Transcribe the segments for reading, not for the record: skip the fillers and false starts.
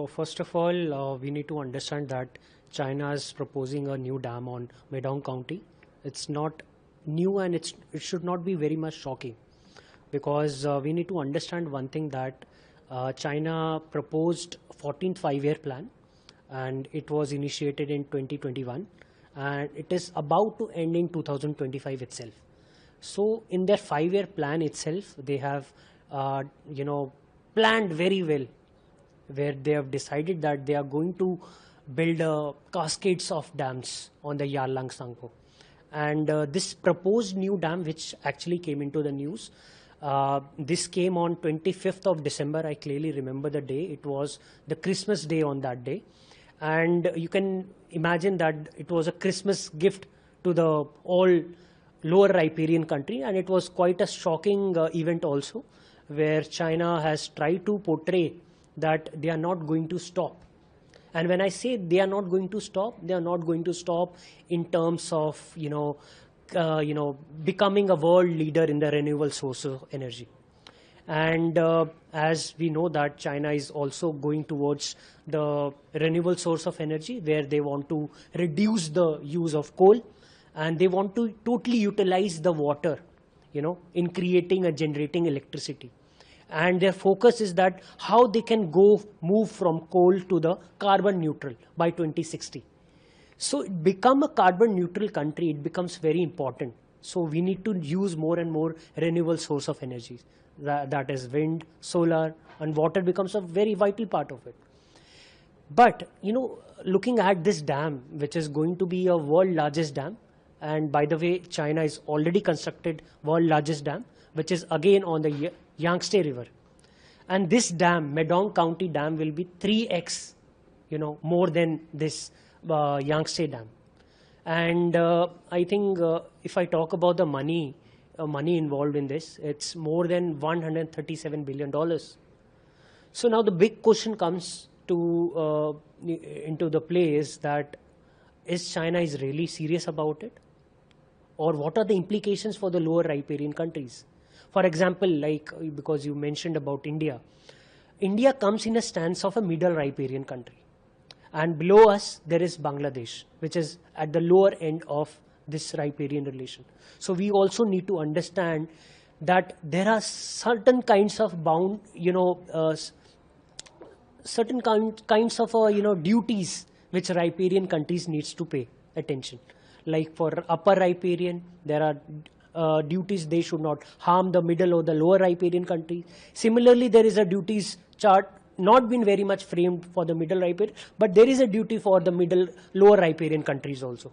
So first of all, we need to understand that China is proposing a new dam on Medong County. It's not new and it should not be very much shocking, because we need to understand one thing, that China proposed 14th five-year plan, and it was initiated in 2021, and it is about to end in 2025 itself. So in their five-year plan itself, they have planned very well, where they have decided that they are going to build cascades of dams on the Yarlang Sangpo. And this proposed new dam, which actually came into the news, this came on 25th of December. I clearly remember the day. It was the Christmas day on that day. And you can imagine that it was a Christmas gift to the all lower riparian country. And it was quite a shocking event also, where China has tried to portray that they are not going to stop. And when I say they are not going to stop, they are not going to stop in terms of becoming a world leader in the renewable source of energy. And as we know that China is also going towards the renewable source of energy, where they want to reduce the use of coal, and they want to totally utilize the water, in creating and generating electricity. And their focus is that how they can move from coal to the carbon neutral by 2060. So become a carbon neutral country, it becomes very important. So we need to use more and more renewable source of energy. That is wind, solar, and water becomes a very vital part of it. But, looking at this dam, which is going to be a world largest dam, and by the way, China is already constructed world largest dam, which is again on the Yangtze River. And this dam, Medong County Dam, will be 3x, more than this Yangtze Dam. And I think if I talk about the money involved in this, it's more than $137 billion. So now the big question comes into the play is that, is China is really serious about it? Or what are the implications for the lower riparian countries? For example, because you mentioned about India. India comes in a stance of a middle riparian country. And below us, there is Bangladesh, which is at the lower end of this riparian relation. So we also need to understand that there are certain kinds of duties which riparian countries needs to pay attention. Like for upper riparian, there are duties. They should not harm the middle or the lower riparian country. Similarly, there is a duties chart not been very much framed for the middle riparian, but there is a duty for the lower riparian countries also.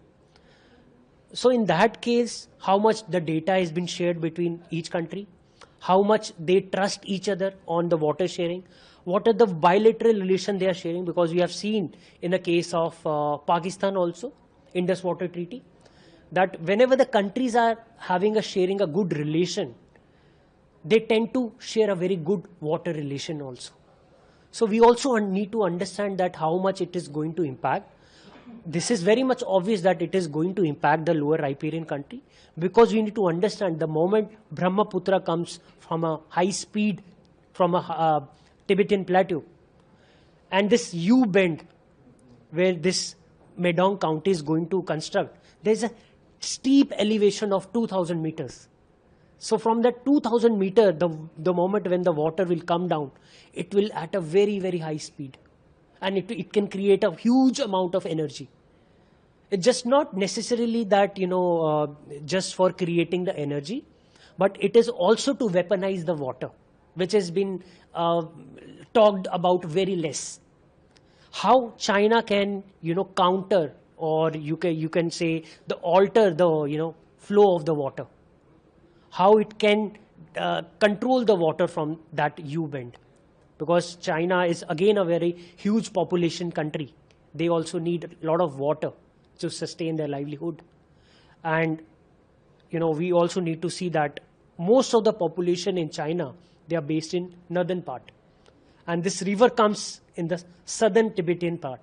So in that case, how much the data has been shared between each country, how much they trust each other on the water sharing, what are the bilateral relations they are sharing, because we have seen in the case of Pakistan also, Indus Water Treaty, that whenever the countries are sharing a good relation, they tend to share a very good water relation also. So we also need to understand that how much it is going to impact. This is very much obvious that it is going to impact the lower riparian country, because we need to understand the moment Brahmaputra comes from a high speed, from a Tibetan plateau, and this U-bend where this Medong County is going to construct, there's a steep elevation of 2,000 meters. So from that 2,000 meter, the moment when the water will come down, it will at a very, very high speed. And it can create a huge amount of energy. It's just not necessarily that, just for creating the energy, but it is also to weaponize the water, which has been talked about very less. How China can, counter, or you can say alter the, flow of the water. How it can control the water from that U-bend. Because China is again a very huge population country. They also need a lot of water to sustain their livelihood. And, we also need to see that most of the population in China, they are based in northern part. And this river comes in the southern Tibetan part.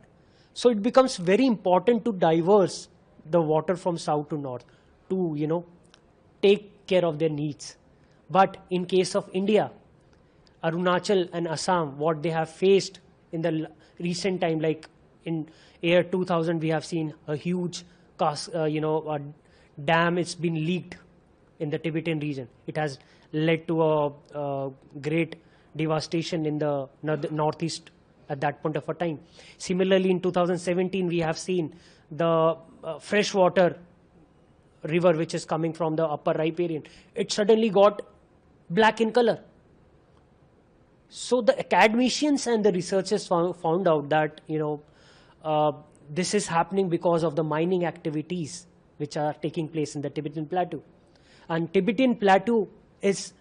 So it becomes very important to diverse the water from south to north to, take care of their needs. But in case of India, Arunachal and Assam, what they have faced in the recent time, like in year 2000, we have seen a huge a dam. It's been leaked in the Tibetan region. It has led to a great devastation in the northeast at that point of a time. Similarly, in 2017, we have seen the freshwater river which is coming from the upper riparian. It suddenly got black in color. So the academicians and the researchers found out that this is happening because of the mining activities which are taking place in the Tibetan plateau. And Tibetan plateau is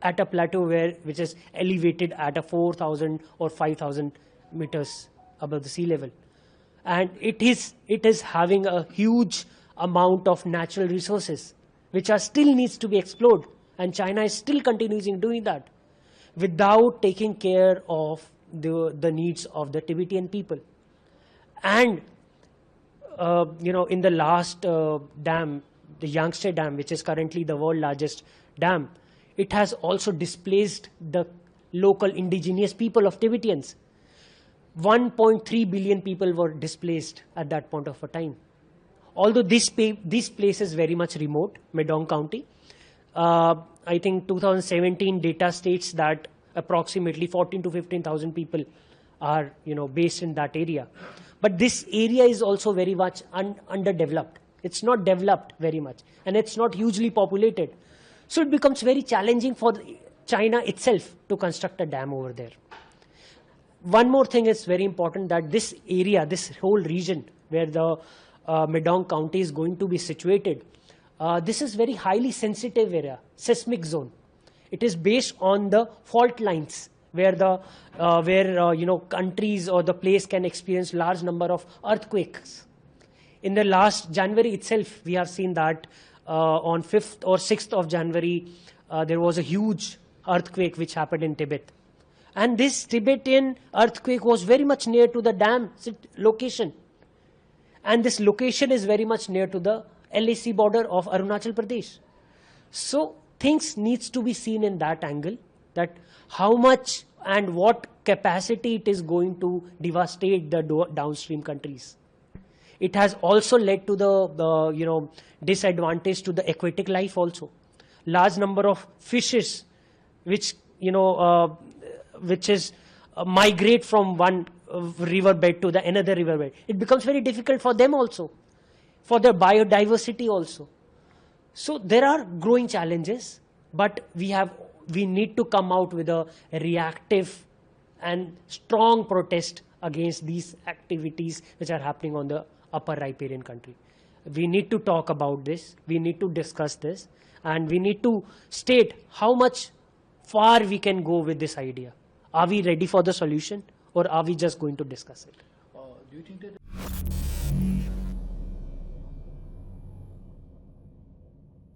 at a plateau which is elevated at a 4,000 or 5,000 meters above the sea level. And it is having a huge amount of natural resources which are still needs to be explored, and China is still continuing doing that without taking care of the needs of the Tibetan people. And in the last dam, the Yangtze Dam, which is currently the world's largest dam, it has also displaced the local indigenous people of Tibetans. 1.3 billion people were displaced at that point of a time. Although this place is very much remote, Medong County, I think 2017 data states that approximately 14 to 15,000 people are based in that area. But this area is also very much underdeveloped. It's not developed very much, and it's not hugely populated. So it becomes very challenging for China itself to construct a dam over there. One more thing is very important, that this area, this whole region where the Medong County is going to be situated, this is very highly sensitive area, seismic zone. It is based on the fault lines where countries or the place can experience large number of earthquakes. In the last January itself, we have seen that on 5th or 6th of January, there was a huge earthquake which happened in Tibet. And this Tibetan earthquake was very much near to the dam location. And this location is very much near to the LAC border of Arunachal Pradesh. So things needs to be seen in that angle, that how much and what capacity it is going to devastate the downstream countries. It has also led to the disadvantage to the aquatic life also. Large number of fishes which migrate from one riverbed to the another riverbed. It becomes very difficult for them also, for their biodiversity also. So there are growing challenges, but we need to come out with a reactive and strong protest against these activities which are happening on the upper riparian country. We need to talk about this, we need to discuss this, and we need to state how much far we can go with this idea. Are we ready for the solution, or are we just going to discuss it? Do you think that